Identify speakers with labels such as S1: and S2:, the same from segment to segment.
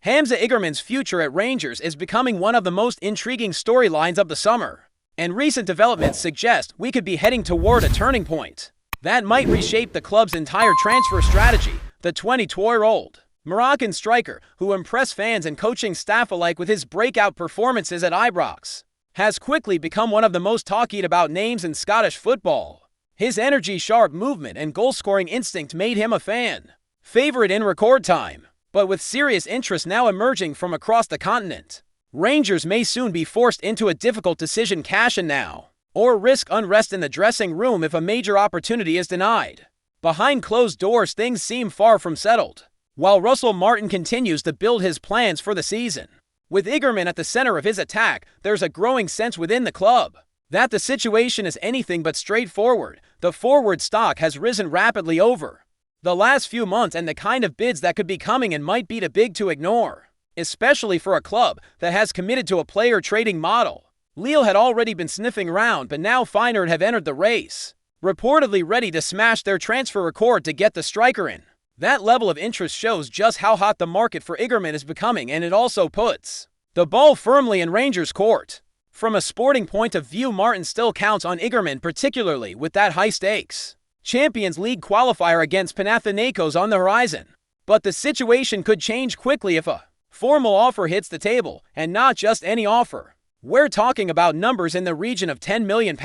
S1: Hamza Igerman's future at Rangers is becoming one of the most intriguing storylines of the summer, and recent developments suggest we could be heading toward a turning point that might reshape the club's entire transfer strategy. The 22-year-old Moroccan striker, who impressed fans and coaching staff alike with his breakout performances at Ibrox, has quickly become one of the most talked about names in Scottish football. His energy, sharp movement, and goal-scoring instinct made him a fan favorite in record time. But with serious interest now emerging from across the continent, Rangers may soon be forced into a difficult decision: cash in now, or risk unrest in the dressing room if a major opportunity is denied. Behind closed doors, things seem far from settled, while Russell Martin continues to build his plans for the season. With Igerman at the center of his attack, there's a growing sense within the club that the situation is anything but straightforward. The forward stock has risen rapidly over the last few months, and the kind of bids that could be coming in might be too big to ignore, especially for a club that has committed to a player trading model. Lille had already been sniffing around, but now Feyenoord have entered the race, reportedly ready to smash their transfer record to get the striker in. That level of interest shows just how hot the market for Igerman is becoming, and it also puts the ball firmly in Rangers' court. From a sporting point of view, Martin still counts on Igerman, particularly with that high-stakes Champions League qualifier against Panathinaikos on the horizon. But the situation could change quickly if a formal offer hits the table, and not just any offer. We're talking about numbers in the region of £10 million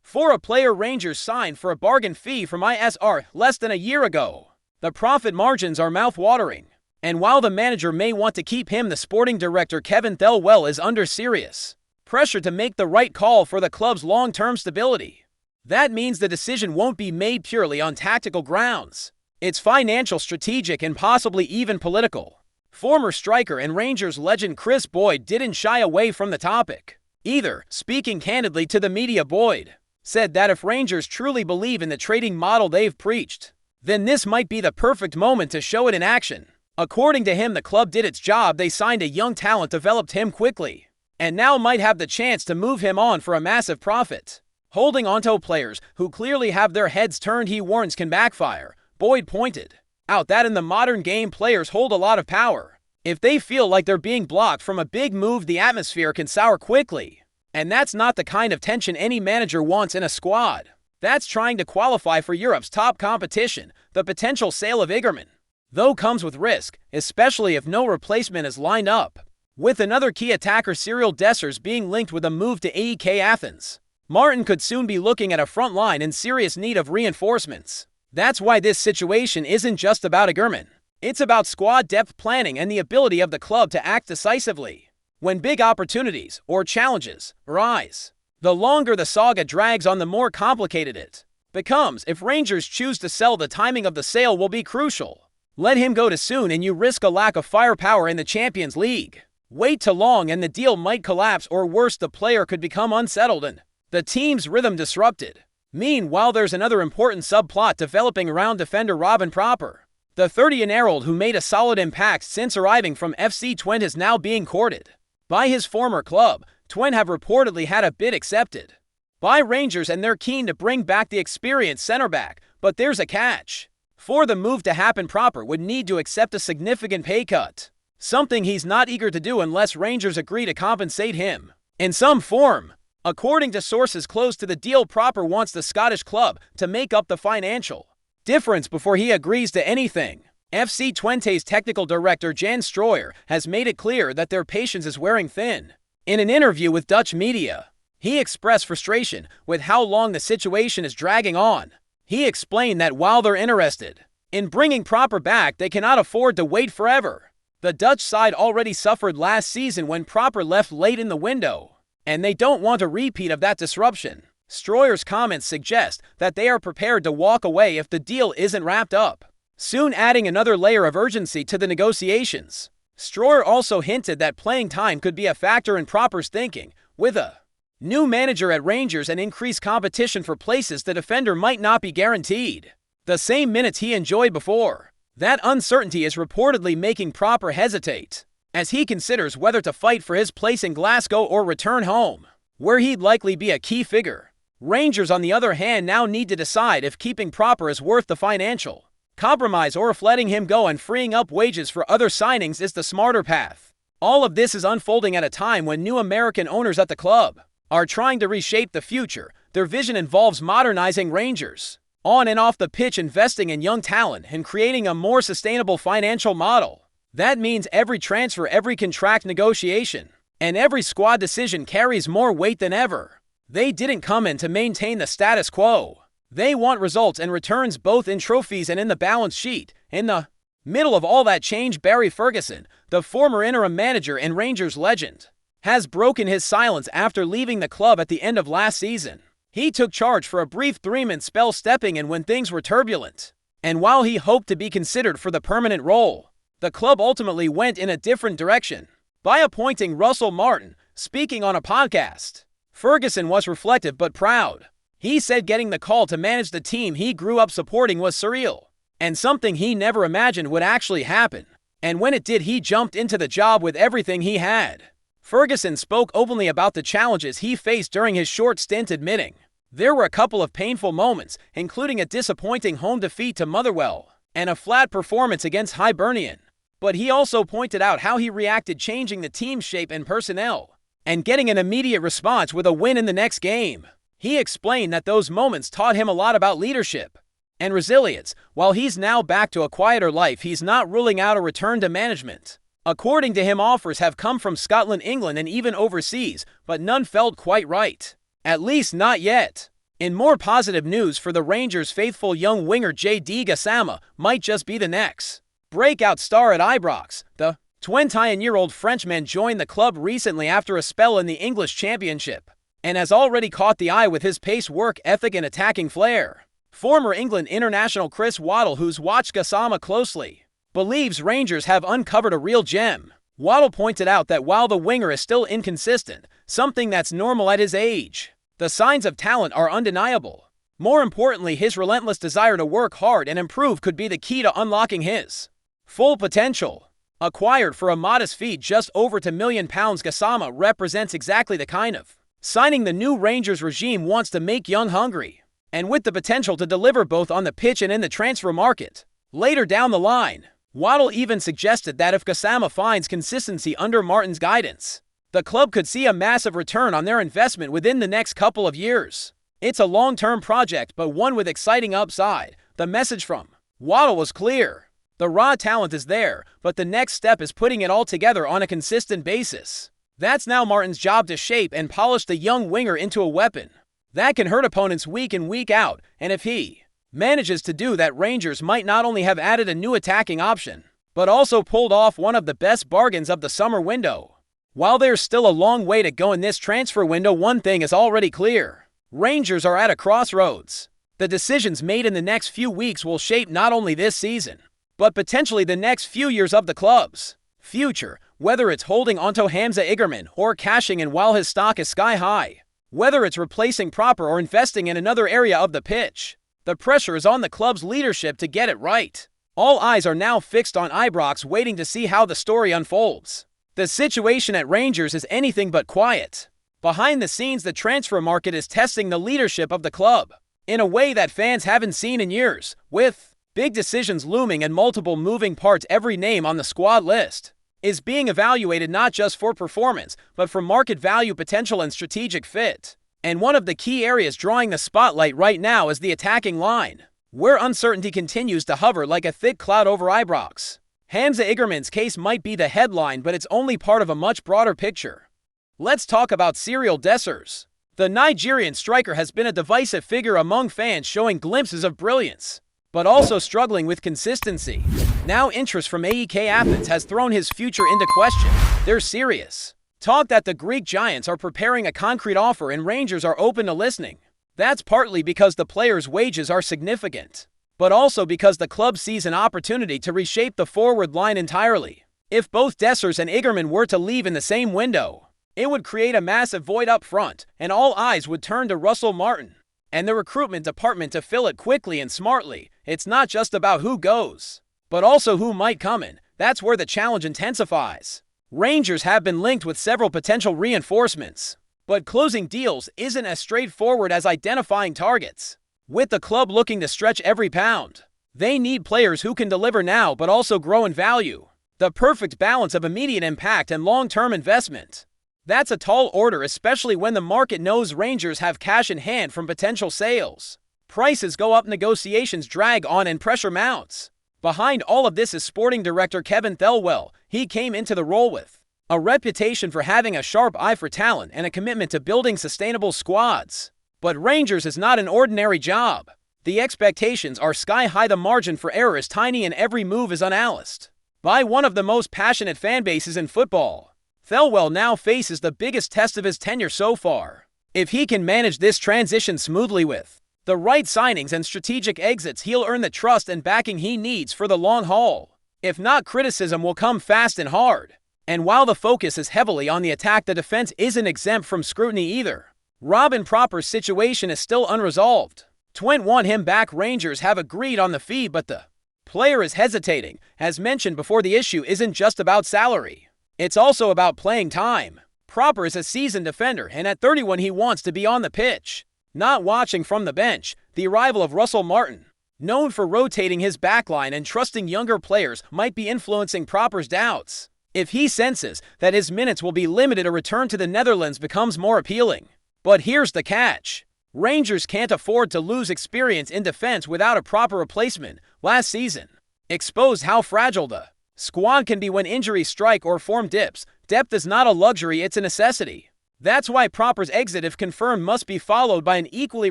S1: for a player Rangers signed for a bargain fee from ISR less than a year ago. The profit margins are mouth-watering, and while the manager may want to keep him, the sporting director Kevin Thelwell is under serious pressure to make the right call for the club's long-term stability. That means the decision won't be made purely on tactical grounds. It's financial, strategic, and possibly even political. Former striker and Rangers legend Chris Boyd didn't shy away from the topic either. Speaking candidly to the media, Boyd said that if Rangers truly believe in the trading model they've preached, then this might be the perfect moment to show it in action. According to him, the club did its job. They signed a young talent, developed him quickly, and now might have the chance to move him on for a massive profit. Holding onto players who clearly have their heads turned, he warns, can backfire. Boyd pointed out that in the modern game, players hold a lot of power. If they feel like they're being blocked from a big move, the atmosphere can sour quickly. And that's not the kind of tension any manager wants in a squad that's trying to qualify for Europe's top competition. The potential sale of Igerman, though, comes with risk, especially if no replacement is lined up. With another key attacker, Cyril Dessers, being linked with a move to AEK Athens, Martin could soon be looking at a front line in serious need of reinforcements. That's why this situation isn't just about Igerman. It's about squad depth, planning, and the ability of the club to act decisively when big opportunities or challenges arise. The longer the saga drags on, the more complicated it becomes. If Rangers choose to sell, the timing of the sale will be crucial. Let him go too soon and you risk a lack of firepower in the Champions League. Wait too long and the deal might collapse, or worse, the player could become unsettled and the team's rhythm disrupted. Meanwhile, there's another important subplot developing around defender Robin Proper. The 30-year-old, who made a solid impact since arriving from FC Twente, is now being courted by his former club. Twente have reportedly had a bid accepted by Rangers, and they're keen to bring back the experienced centre-back. But there's a catch. For the move to happen, Proper would need to accept a significant pay cut, something he's not eager to do unless Rangers agree to compensate him in some form. According to sources close to the deal, Proper wants the Scottish club to make up the financial difference before he agrees to anything. FC Twente's technical director Jan Strooijer has made it clear that their patience is wearing thin. In an interview with Dutch media, he expressed frustration with how long the situation is dragging on. He explained that while they're interested in bringing Proper back, they cannot afford to wait forever. The Dutch side already suffered last season when Proper left late in the window, and they don't want a repeat of that disruption. Strooijer's comments suggest that they are prepared to walk away if the deal isn't wrapped up soon, adding another layer of urgency to the negotiations. Strooijer also hinted that playing time could be a factor in Proper's thinking. With a new manager at Rangers and increased competition for places, the defender might not be guaranteed the same minutes he enjoyed before. That uncertainty is reportedly making Proper hesitate as he considers whether to fight for his place in Glasgow or return home, where he'd likely be a key figure. Rangers, on the other hand, now need to decide if keeping Proper is worth the financial Compromise, or if letting him go and freeing up wages for other signings is the smarter path. All of this is unfolding at a time when new American owners at the club are trying to reshape the future. Their vision involves modernizing Rangers on and off the pitch, investing in young talent, and creating a more sustainable financial model. That means every transfer, every contract negotiation, and every squad decision carries more weight than ever. They didn't come in to maintain the status quo. They want results and returns, both in trophies and in the balance sheet. In the middle of all that change, Barry Ferguson, the former interim manager and Rangers legend, has broken his silence after leaving the club at the end of last season. He took charge for a brief 3-month spell, stepping in when things were turbulent. And while he hoped to be considered for the permanent role, the club ultimately went in a different direction by appointing Russell Martin. Speaking on a podcast, Ferguson was reflective but proud. He said getting the call to manage the team he grew up supporting was surreal, and something he never imagined would actually happen. And when it did, he jumped into the job with everything he had. Ferguson spoke openly about the challenges he faced during his short stint, admitting there were a couple of painful moments, including a disappointing home defeat to Motherwell and a flat performance against Hibernian. But he also pointed out how he reacted, changing the team shape and personnel, and getting an immediate response with a win in the next game. He explained that those moments taught him a lot about leadership and resilience. While he's now back to a quieter life, he's not ruling out a return to management. According to him, offers have come from Scotland, England, and even overseas, but none felt quite right. At least not yet. In more positive news for the Rangers faithful, young winger J.D. Gasama might just be the next breakout star at Ibrox. The 21-year-old Frenchman joined the club recently after a spell in the English Championship, and has already caught the eye with his pace, work ethic, and attacking flair. Former England international Chris Waddle, who's watched Gasama closely, believes Rangers have uncovered a real gem. Waddle pointed out that while the winger is still inconsistent, something that's normal at his age, the signs of talent are undeniable. More importantly, his relentless desire to work hard and improve could be the key to unlocking his full potential. Acquired for a modest fee, just over £2 million, Gasama represents exactly the kind of signing the new Rangers regime wants to make young, hungry, and with the potential to deliver both on the pitch and in the transfer market later down the line. Waddle even suggested that if Gasama finds consistency under Martin's guidance, the club could see a massive return on their investment within the next couple of years. It's a long-term project, but one with exciting upside. The message from Waddle was clear. The raw talent is there, but the next step is putting it all together on a consistent basis. That's now Martin's job, to shape and polish the young winger into a weapon that can hurt opponents week in, week out. And if he manages to do that, Rangers might not only have added a new attacking option, but also pulled off one of the best bargains of the summer window. While there's still a long way to go in this transfer window, one thing is already clear. Rangers are at a crossroads. The decisions made in the next few weeks will shape not only this season, but potentially the next few years of the club's future. Whether it's holding onto Hamza Igerman or cashing in while his stock is sky high, whether it's replacing Proper or investing in another area of the pitch, the pressure is on the club's leadership to get it right. All eyes are now fixed on Ibrox, waiting to see how the story unfolds. The situation at Rangers is anything but quiet. Behind the scenes, the transfer market is testing the leadership of the club in a way that fans haven't seen in years. With big decisions looming and multiple moving parts, every name on the squad list is being evaluated not just for performance, but for market value, potential, and strategic fit. And one of the key areas drawing the spotlight right now is the attacking line, where uncertainty continues to hover like a thick cloud over Ibrox. Hamza Igerman's case might be the headline, but it's only part of a much broader picture. Let's talk about Cyril Dessers. The Nigerian striker has been a divisive figure among fans, showing glimpses of brilliance, but also struggling with consistency. Now interest from AEK Athens has thrown his future into question. There's serious talk that the Greek giants are preparing a concrete offer and Rangers are open to listening. That's partly because the player's wages are significant, but also because the club sees an opportunity to reshape the forward line entirely. If both Dessers and Igerman were to leave in the same window, it would create a massive void up front, and all eyes would turn to Russell Martin and the recruitment department to fill it quickly and smartly. It's not just about who goes, but also who might come in. That's where the challenge intensifies. Rangers have been linked with several potential reinforcements, but closing deals isn't as straightforward as identifying targets. With the club looking to stretch every pound, They need players who can deliver now but also grow in value. The perfect balance of immediate impact and long-term investment. That's a tall order, especially when the market knows Rangers have cash in hand from potential sales. Prices go up, negotiations drag on, and pressure mounts. Behind all of this is sporting director Kevin Thelwell. He came into the role with a reputation for having a sharp eye for talent and a commitment to building sustainable squads. But Rangers is not an ordinary job. The expectations are sky high, the margin for error is tiny, and every move is unanalyzed by one of the most passionate fan bases in football. Thelwell now faces the biggest test of his tenure so far. If he can manage this transition smoothly with the right signings and strategic exits, he'll earn the trust and backing he needs for the long haul. If not, criticism will come fast and hard. And while the focus is heavily on the attack, the defense isn't exempt from scrutiny either. Robin Proper's situation is still unresolved. Twente want him back. Rangers have agreed on the fee, but the player is hesitating. As mentioned before, the issue isn't just about salary. It's also about playing time. Proper is a seasoned defender, and at 31 he wants to be on the pitch, not watching from the bench. The arrival of Russell Martin, known for rotating his backline and trusting younger players, might be influencing Proper's doubts. If he senses that his minutes will be limited, a return to the Netherlands becomes more appealing. But here's the catch. Rangers can't afford to lose experience in defense without a proper replacement. Last season exposed how fragile the squad can be when injuries strike or form dips. Depth is not a luxury, it's a necessity. That's why Proper's exit, if confirmed, must be followed by an equally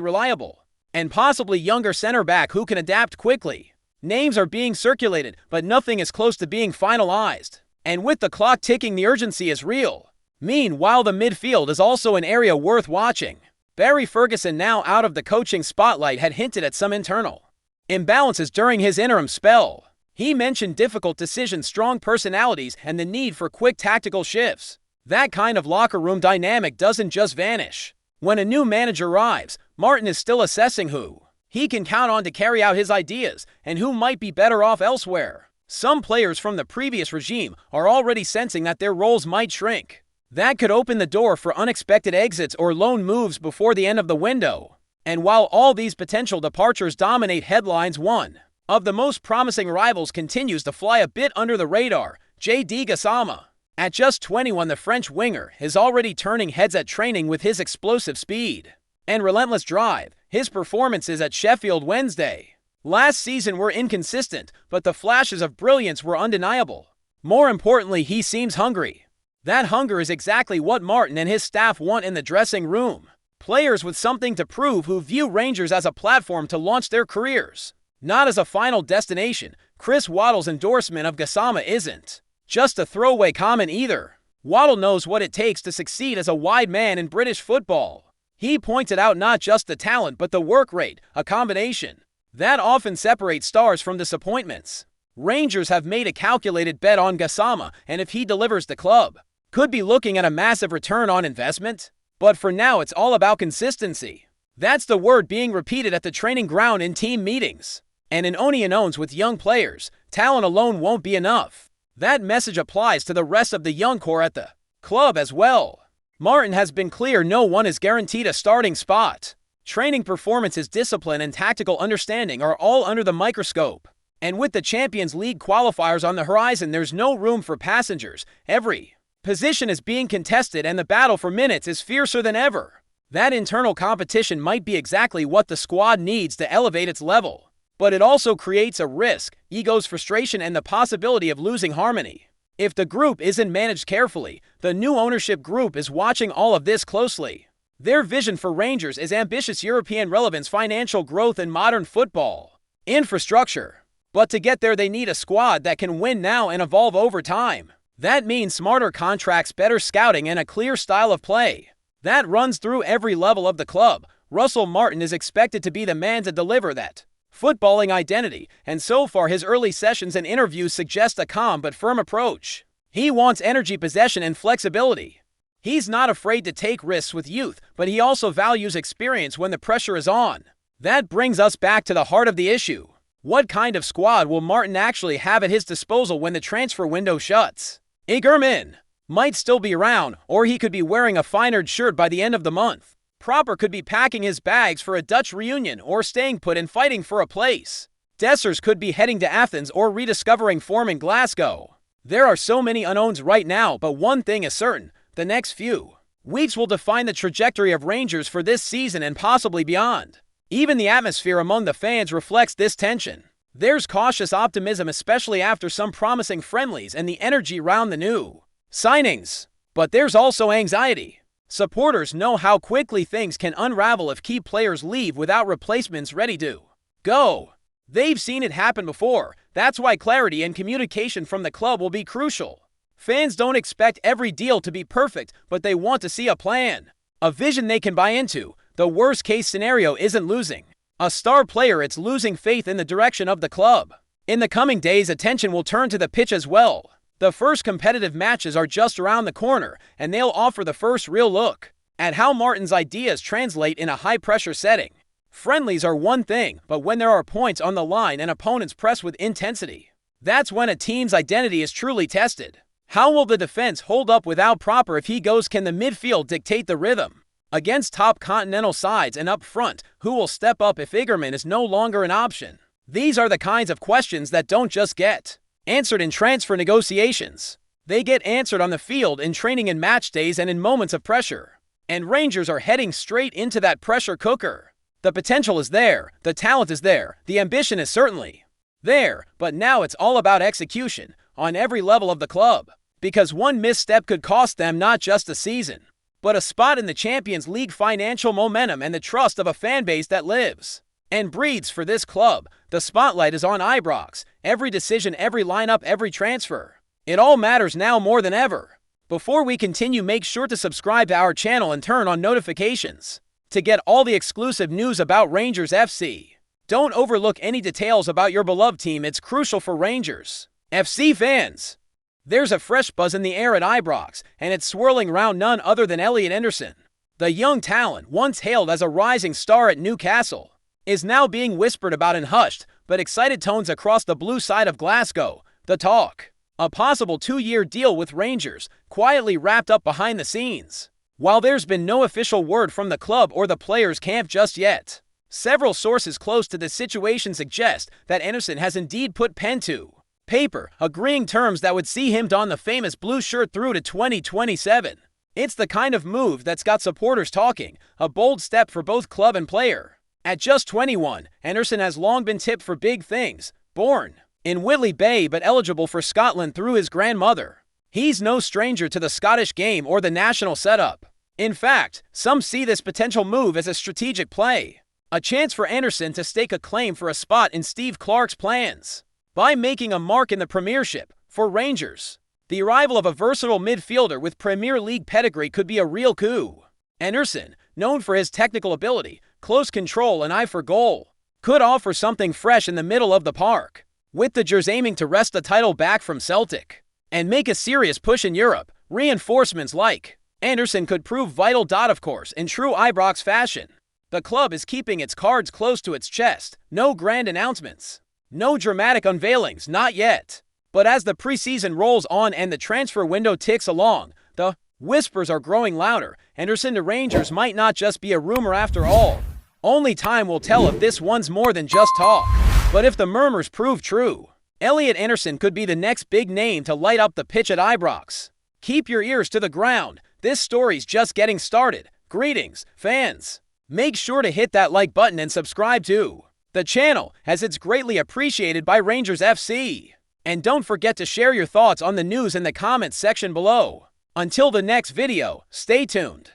S1: reliable and possibly younger center back who can adapt quickly. Names are being circulated, but nothing is close to being finalized. And with the clock ticking, the urgency is real. Meanwhile, the midfield is also an area worth watching. Barry Ferguson, now out of the coaching spotlight, had hinted at some internal imbalances during his interim spell. He mentioned difficult decisions, strong personalities, and the need for quick tactical shifts. That kind of locker room dynamic doesn't just vanish. When a new manager arrives, Martin is still assessing who he can count on to carry out his ideas and who might be better off elsewhere. Some players from the previous regime are already sensing that their roles might shrink. That could open the door for unexpected exits or loan moves before the end of the window. And while all these potential departures dominate headlines, one of the most promising rivals continues to fly a bit under the radar: J.D. Gasama. At just 21, the French winger is already turning heads at training with his explosive speed and relentless drive. His performances at Sheffield Wednesday last season were inconsistent, but the flashes of brilliance were undeniable. More importantly, he seems hungry. That hunger is exactly what Martin and his staff want in the dressing room. Players with something to prove who view Rangers as a platform to launch their careers, not as a final destination. Chris Waddle's endorsement of Gasama isn't just a throwaway comment either. Waddle knows what it takes to succeed as a wide man in British football. He pointed out not just the talent but the work rate, a combination that often separates stars from disappointments. Rangers have made a calculated bet on Gasama, and if he delivers, the club could be looking at a massive return on investment. But for now, it's all about consistency. That's the word being repeated at the training ground, in team meetings, and in Onion's with young players. Talent alone won't be enough. That message applies to the rest of the young core at the club as well. Martin has been clear: no one is guaranteed a starting spot. Training performances, discipline, and tactical understanding are all under the microscope. And with the Champions League qualifiers on the horizon, there's no room for passengers. Every position is being contested, and the battle for minutes is fiercer than ever. That internal competition might be exactly what the squad needs to elevate its level. But it also creates a risk: egos, frustration, and the possibility of losing harmony. If the group isn't managed carefully, the new ownership group is watching all of this closely. Their vision for Rangers is ambitious: European relevance, financial growth, and modern football infrastructure. But to get there, they need a squad that can win now and evolve over time. That means smarter contracts, better scouting, and a clear style of play that runs through every level of the club. Russell Martin is expected to be the man to deliver that footballing identity, and so far his early sessions and interviews suggest a calm but firm approach. He wants energy, possession, and flexibility. He's not afraid to take risks with youth, but he also values experience when the pressure is on. That brings us back to the heart of the issue. What kind of squad will Martin actually have at his disposal when the transfer window shuts? Igerman might still be around, or he could be wearing a Feyenoord shirt by the end of the month. Proper could be packing his bags for a Dutch reunion, or staying put and fighting for a place. Dessers could be heading to Athens or rediscovering form in Glasgow. There are so many unknowns right now, but one thing is certain: the next few weeks will define the trajectory of Rangers for this season and possibly beyond. Even the atmosphere among the fans reflects this tension. There's cautious optimism, especially after some promising friendlies and the energy around the new signings. But there's also anxiety. Supporters know how quickly things can unravel if key players leave without replacements ready to go. They've seen it happen before. That's why clarity and communication from the club will be crucial. Fans don't expect every deal to be perfect, but they want to see a plan, a vision they can buy into. The worst-case scenario isn't losing a star player, it's losing faith in the direction of the club. In the coming days, attention will turn to the pitch as well. The first competitive matches are just around the corner, and they'll offer the first real look at how Martin's ideas translate in a high-pressure setting. Friendlies are one thing, but when there are points on the line and opponents press with intensity, that's when a team's identity is truly tested. How will the defense hold up without Proper? If he goes, can the midfield dictate the rhythm against top continental sides? And up front, who will step up if Igerman is no longer an option? These are the kinds of questions that don't just get answered in transfer negotiations. They get answered on the field, in training, in match days, and in moments of pressure. And Rangers are heading straight into that pressure cooker. The potential is there, the talent is there, the ambition is certainly there, but now it's all about execution on every level of the club. Because one misstep could cost them not just a season, but a spot in the Champions League, financial momentum, and the trust of a fan base that lives and breathes for this club. The spotlight is on Ibrox. Every decision, every lineup, every transfer, it all matters now more than ever. Before we continue, make sure to subscribe to our channel and turn on notifications to get all the exclusive news about Rangers FC. Don't overlook any details about your beloved team. It's crucial for Rangers FC fans. There's a fresh buzz in the air at Ibrox, and it's swirling around none other than Elliot Anderson. The young talent, once hailed as a rising star at Newcastle, is now being whispered about in hushed but excited tones across the blue side of Glasgow. The talk: a possible 2-year deal with Rangers, quietly wrapped up behind the scenes. While there's been no official word from the club or the players' camp just yet, several sources close to the situation suggest that Anderson has indeed put pen to paper, agreeing terms that would see him don the famous blue shirt through to 2027. It's the kind of move that's got supporters talking, a bold step for both club and player. At just 21, Anderson has long been tipped for big things. Born in Whitley Bay but eligible for Scotland through his grandmother, he's no stranger to the Scottish game or the national setup. In fact, some see this potential move as a strategic play, a chance for Anderson to stake a claim for a spot in Steve Clarke's plans by making a mark in the Premiership. For Rangers, the arrival of a versatile midfielder with Premier League pedigree could be a real coup. Anderson, known for his technical ability, close control, and eye for goal, could offer something fresh in the middle of the park. With the Gers aiming to wrest the title back from Celtic and make a serious push in Europe, reinforcements like Anderson could prove vital. Of course, in true Ibrox fashion, the club is keeping its cards close to its chest. No grand announcements, no dramatic unveilings, not yet. But as the preseason rolls on and the transfer window ticks along, the whispers are growing louder. Anderson to Rangers might not just be a rumor after all. Only time will tell if this one's more than just talk. But if the murmurs prove true, Elliot Anderson could be the next big name to light up the pitch at Ibrox. Keep your ears to the ground. This story's just getting started. Greetings, fans. Make sure to hit that like button and subscribe to the channel, as it's greatly appreciated by Rangers FC. And don't forget to share your thoughts on the news in the comments section below. Until the next video, stay tuned.